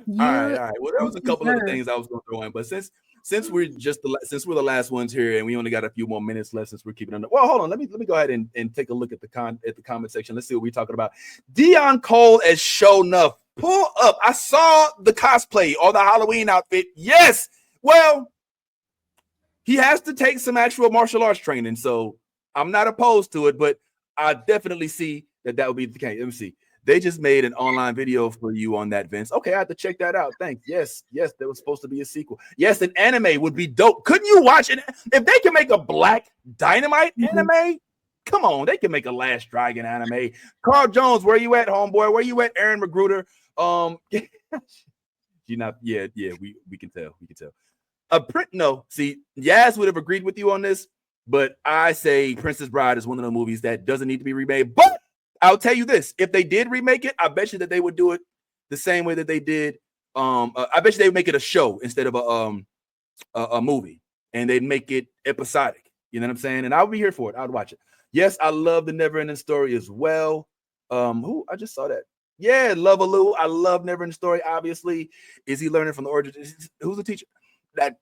All You right, all right. Well, there was a couple other deserve. things I was going to throw in, but since we're since we're the last ones here, and we only got a few more minutes left, since we're keeping under. Well, hold on. Let me go ahead and take a look at the comment section. Let's see what we're talking about. Dion Cole as Show Nuff. Pull up. I saw the cosplay or the Halloween outfit. Yes. Well, he has to take some actual martial arts training, so I'm not opposed to it, but I definitely see that would be the case. Let me see. They just made an online video for you on that, Vince. Okay, I have to check that out. Thanks. Yes, there was supposed to be a sequel. Yes, an anime would be dope. Couldn't you watch it? If they can make a Black Dynamite anime, come on, they can make a Last Dragon anime. Carl Jones, where you at, homeboy? Where you at, Aaron Magruder? You not? Yeah, we can tell. We can tell. No, see, Yaz would have agreed with you on this, but I say Princess Bride is one of the movies that doesn't need to be remade. But I'll tell you this: if they did remake it, I bet you that they would do it the same way that they did. I bet you they would make it a show instead of a movie, and they'd make it episodic. You know what I'm saying? And I would be here for it. I would watch it. Yes, I love the Never Ending Story as well. Who I just saw that. Yeah, Love Aloo. I love Never Ending Story. Obviously, is he learning from the origins? Who's the teacher? That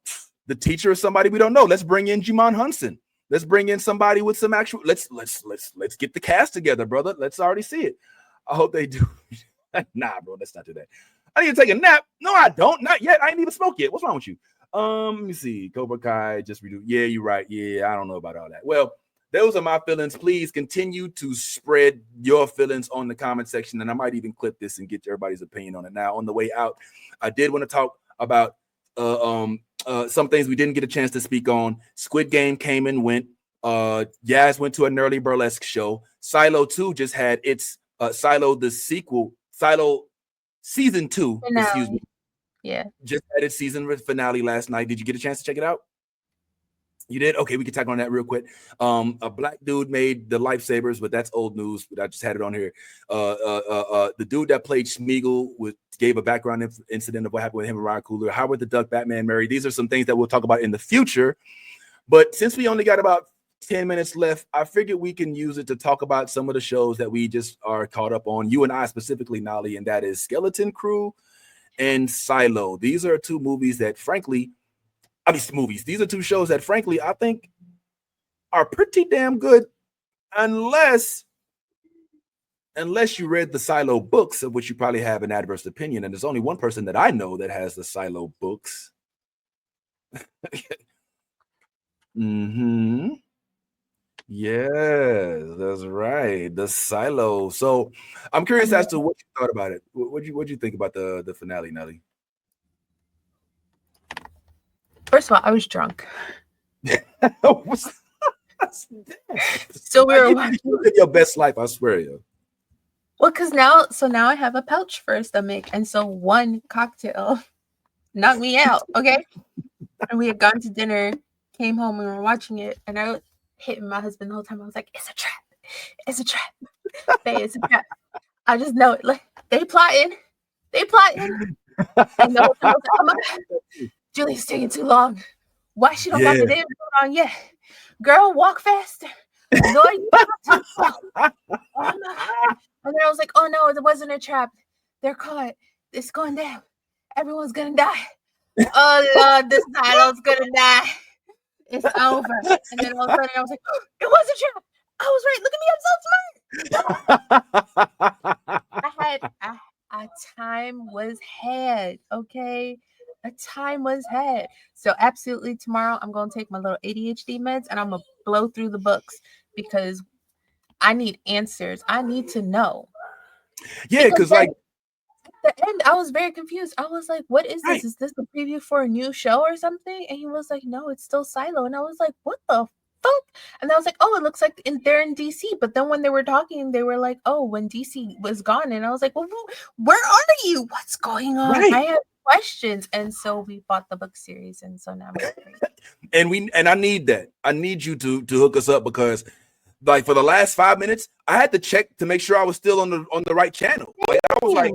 the teacher is somebody we don't know. Let's bring in Jimon Hunson. Let's bring in somebody with some actual. Let's get the cast together, brother. Let's already see it. I hope they do. Nah, bro, let's not do that. I need to take a nap. No, I don't. Not yet. I ain't even smoked yet. What's wrong with you? Let me see. Cobra Kai just redo. Yeah, you're right. Yeah, I don't know about all that. Well, those are my feelings. Please continue to spread your feelings on the comment section, and I might even clip this and get everybody's opinion on it. Now, on the way out, I did want to talk about some things we didn't get a chance to speak on. Squid Game came and went. Yaz went to an early burlesque show. Silo 2 just had its Silo the sequel, Silo season 2, excuse me. Yeah. Just had its season finale last night. Did you get a chance to check it out? You did? Okay, we can talk on that real quick. A black dude made the lifesavers, but that's old news. But I just had it on here. The dude that played Smeagol gave a background incident of what happened with him and Ryan Coogler. Howard the Duck, Batman, Mary. These are some things that we'll talk about in the future. But since we only got about 10 minutes left, I figured we can use it to talk about some of the shows that we just are caught up on. You and I specifically, Nali, and that is Skeleton Crew and Silo. These are two movies that, frankly, these are two shows that, frankly, I think are pretty damn good, unless you read the Silo books, of which you probably have an adverse opinion. And there's only one person that I know that has the Silo books. Yeah, that's right. The Silo. So I'm curious as to what you thought about it. What'd you think about the finale, Nelly? First of all, I was drunk. So we were watching your best life, I swear, yo. Well, because now I have a pouch for a stomach, and so one cocktail knocked me out. Okay, and we had gone to dinner, came home, and we were watching it, and I was hitting my husband the whole time. I was like, "It's a trap! It's a trap! Babe, it's a trap!" I just know it. Like they plotting. And the whole time I was like, "Oh my God, Julie's taking too long. Why she don't got the damn food on yet? Girl, walk faster. Lord, you too slow." Oh my God. And then I was like, "Oh no, it wasn't a trap. They're caught. It's going down. Everyone's gonna die. Oh Lord, this Silo's gonna die. It's over." And then all of a sudden I was like, "Oh, it was a trap. I was right. Look at me, I'm so smart." A time was had, okay? A time was had. So absolutely tomorrow I'm gonna take my little ADHD meds and I'm gonna blow through the books because I need answers. I need to know. Yeah, because like at the end, I was very confused. I was like, "What is this? Is this a preview for a new show or something?" And he was like, "No, it's still Silo." And I was like, "What the fuck?" And I was like, "Oh, it looks like they're in DC." But then when they were talking, they were like, "Oh, when DC was gone." And I was like, "Well, where are you? What's going on?" I have questions. And so we bought the book series, and so now and I need that. I need you to hook us up because, like, for the last 5 minutes, I had to check to make sure I was still on the right channel. Like, I was like,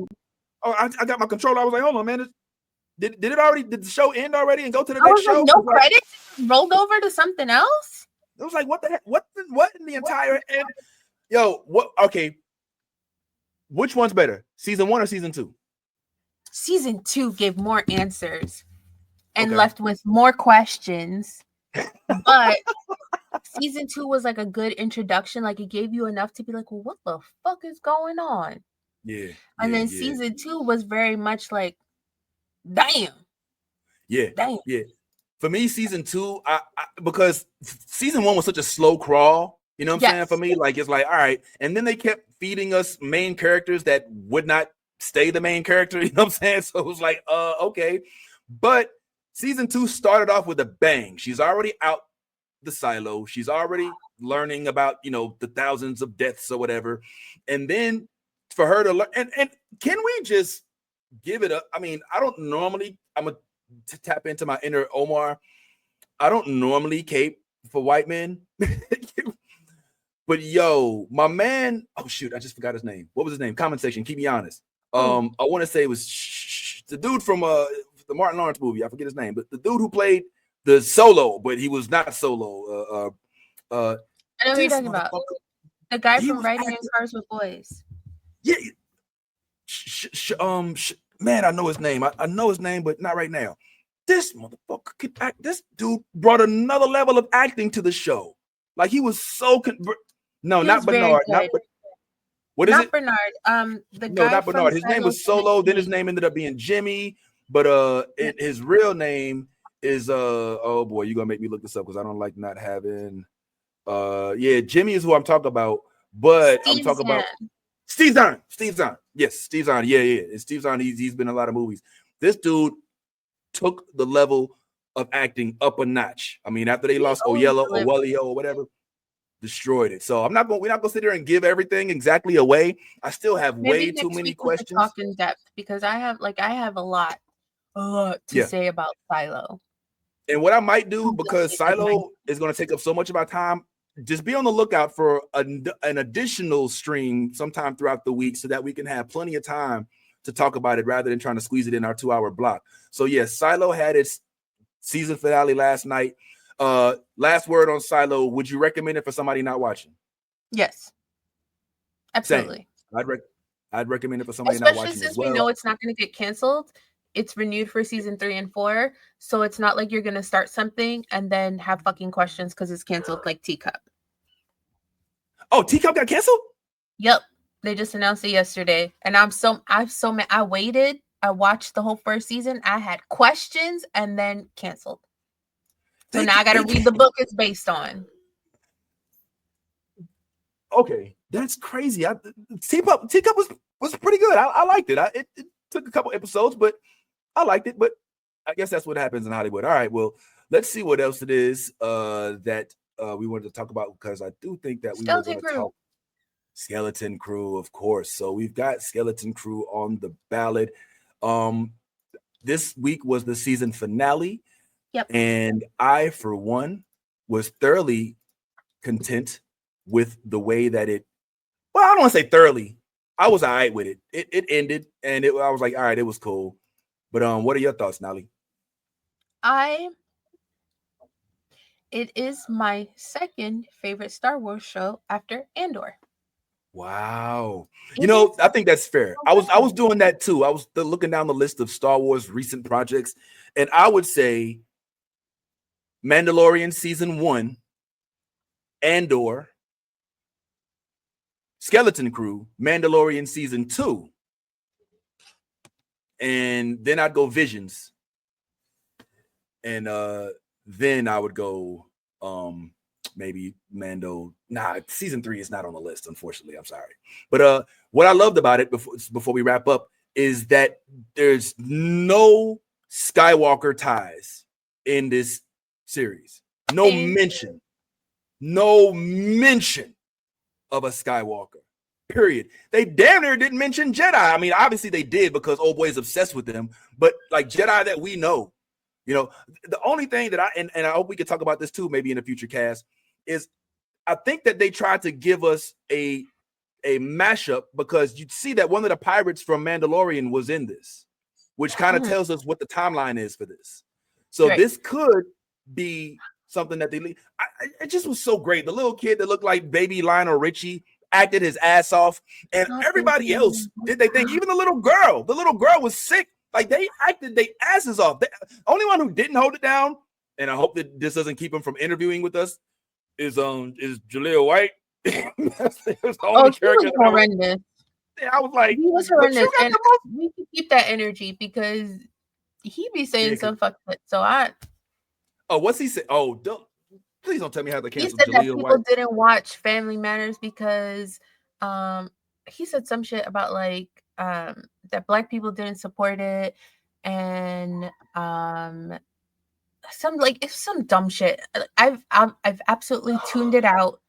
"Oh, I got my controller." I was like, "Hold on, man. Did the show end already and go to the next show?" No credits rolled over to something else. It was like, what the heck? What in the entire end? Yo, what? Okay, which one's better, season 1 or season 2? Season 2 gave more answers and Okay. left with more questions. But season 2 was like a good introduction. Like it gave you enough to be like, well, what the fuck is going on? Yeah. And Yeah. then Yeah. season 2 was very much like, damn. Yeah. Damn. Yeah. For me, season 2, because season 1 was such a slow crawl. You know what I'm saying? Yes. For me, like it's like, all right. And then they kept feeding us main characters that would not stay the main character. You know what I'm saying? So it was like, okay. But season 2 started off with a bang. She's already out the silo. She's already learning about, the thousands of deaths or whatever. And then for her to learn, and can we just give it up? I mean, I don't normally, I'm going to tap into my inner Omar. I don't normally cape for white men. But yo, my man, oh shoot, I just forgot his name. What was his name? Comment section, keep me honest. I want to say it was the dude from the Martin Lawrence movie. I forget his name, but the dude who played the Solo, but he was not Solo. I know who you're talking about. The guy from Riding in Cars with Boys. Yeah. Man, I know his name. I know his name, but not right now. This motherfucker could act. This dude brought another level of acting to the show. Like he was so no, not Bernard. What is it? Bernard. The guy not Bernard. His name was Solo. 17. Then his name ended up being Jimmy. But his real name is oh boy, you're gonna make me look this up because I don't like not having Jimmy is who I'm talking about. But I'm talking about Steve Zahn. Steve Zahn. Yes, Steve Zahn. Yeah. And Steve Zahn, he's been in a lot of movies. This dude took the level of acting up a notch. I mean, after they lost Oyello or Wellio or whatever, destroyed it. So we're not gonna sit there and give everything exactly away. I still have way too many questions. Talk in depth because I have a lot to say about Silo. And what I might do, because Silo is going to take up so much of our time, just be on the lookout for an additional stream sometime throughout the week so that we can have plenty of time to talk about it rather than trying to squeeze it in our 2-hour block. So yes, Silo had its season finale last night. Last word on Silo. Would you recommend it for somebody not watching? Yes, absolutely. Same. I'd recommend it for somebody not watching. Especially since we know it's not going to get canceled. It's renewed for season 3 and 4, so it's not like you're going to start something and then have fucking questions because it's canceled, like Teacup. Oh, Teacup got canceled? Yep, they just announced it yesterday, and I'm so mad. I waited. I watched the whole first season. I had questions and then canceled. So now I got to read the book it's based on. Okay, that's crazy. Teacup was pretty good. I liked it. It took a couple episodes, but I liked it. But I guess that's what happens in Hollywood. All right, well, let's see what else it is that we wanted to talk about, because I do think that we were going to talk Skeleton Crew, of course. So we've got Skeleton Crew on the ballot. This week was the season finale. Yep. And I, for one, was thoroughly content with the way that I don't want to say thoroughly. I was all right with it. It ended, and I was like, all right, it was cool. But what are your thoughts, Nali? It is my second favorite Star Wars show after Andor. Wow. I think that's fair. I was doing that too. I was looking down the list of Star Wars recent projects, and I would say Mandalorian season 1, Andor, Skeleton Crew, Mandalorian season 2, and then I'd go Visions, and then I would go maybe Mando. Nah, season 3 is not on the list, unfortunately. I'm sorry. But what I loved about it before we wrap up is that there's no Skywalker ties in this series. No mention of a Skywalker. Period. They damn near didn't mention Jedi. I mean, obviously they did because old boy is obsessed with them, but like Jedi that we know, the only thing that and I hope we can talk about this too, maybe in a future cast, is I think that they tried to give us a mashup, because you'd see that one of the pirates from Mandalorian was in this, which kind of tells us what the timeline is for this. So this could be something that it just was so great. The little kid that looked like baby Lionel Richie acted his ass off, and everybody else did they think. Even the little girl was sick Like they acted their asses off. The only one who didn't hold it down, and I hope that this doesn't keep him from interviewing with us, is Jaleel White. That's the only character. He was horrendous. I was like, he was horrendous, and we can keep that energy because he be saying some fuck shit. So what's he say? Oh, please don't tell me how to cancel Jaleel that people White. Didn't watch Family Matters because he said some shit about like that black people didn't support it, and it's some dumb shit. I've absolutely tuned it out,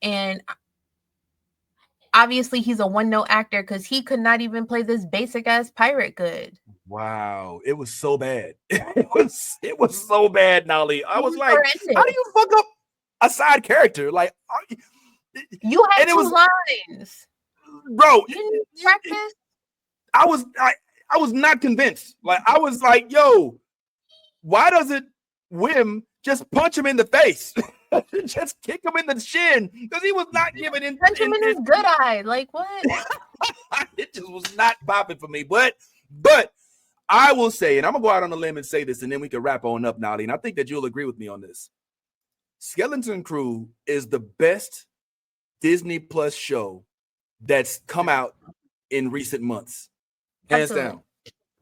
and obviously he's a one-note actor because he could not even play this basic ass pirate good. Wow, it was so bad. It was so bad, Nali. I was like, how do you fuck up a side character? Like, you had two lines, bro. You practice. I was not convinced. Like, I was like, yo, why doesn't Wim just punch him in the face? Just kick him in the shin, because he was not giving in. Punch him in his good eye. Like, what? It just was not popping for me. But I will say, and I'm gonna go out on a limb and say this, and then we can wrap on up, Nali. And I think that you'll agree with me on this. Skeleton Crew is the best Disney Plus show that's come out in recent months, hands down.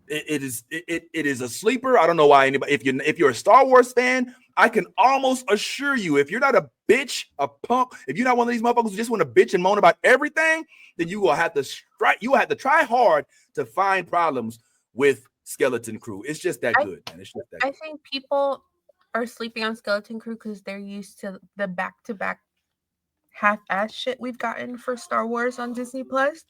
It is a sleeper. I don't know why anybody. If you're a Star Wars fan, I can almost assure you, if you're not a bitch, a punk, if you're not one of these motherfuckers who just want to bitch and moan about everything, then you will have to strike. You will have to try hard to find problems with Skeleton Crew. It's just that good, man. It's just that good. I think people are sleeping on Skeleton Crew because they're used to the back-to-back half-ass shit we've gotten for Star Wars on Disney Plus.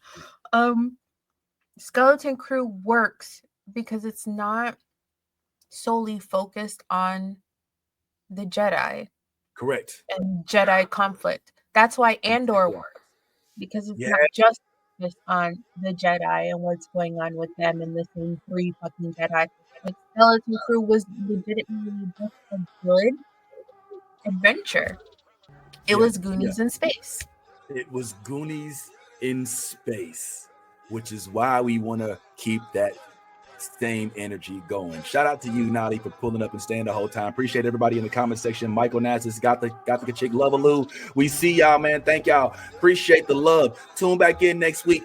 Skeleton Crew works because it's not solely focused on the Jedi. Correct. And Jedi conflict. That's why Andor works, because it's not just focused on the Jedi and what's going on with them and the same 3 fucking Jedi. Like, Skeleton Crew was legitimately just a good adventure. It was Goonies in space. It was Goonies in space, which is why we want to keep that same energy going. Shout out to you, Nali, for pulling up and staying the whole time. Appreciate everybody in the comment section. Michael Nassis got the chick Love-a-Loo. We see y'all, man. Thank y'all. Appreciate the love. Tune back in next week.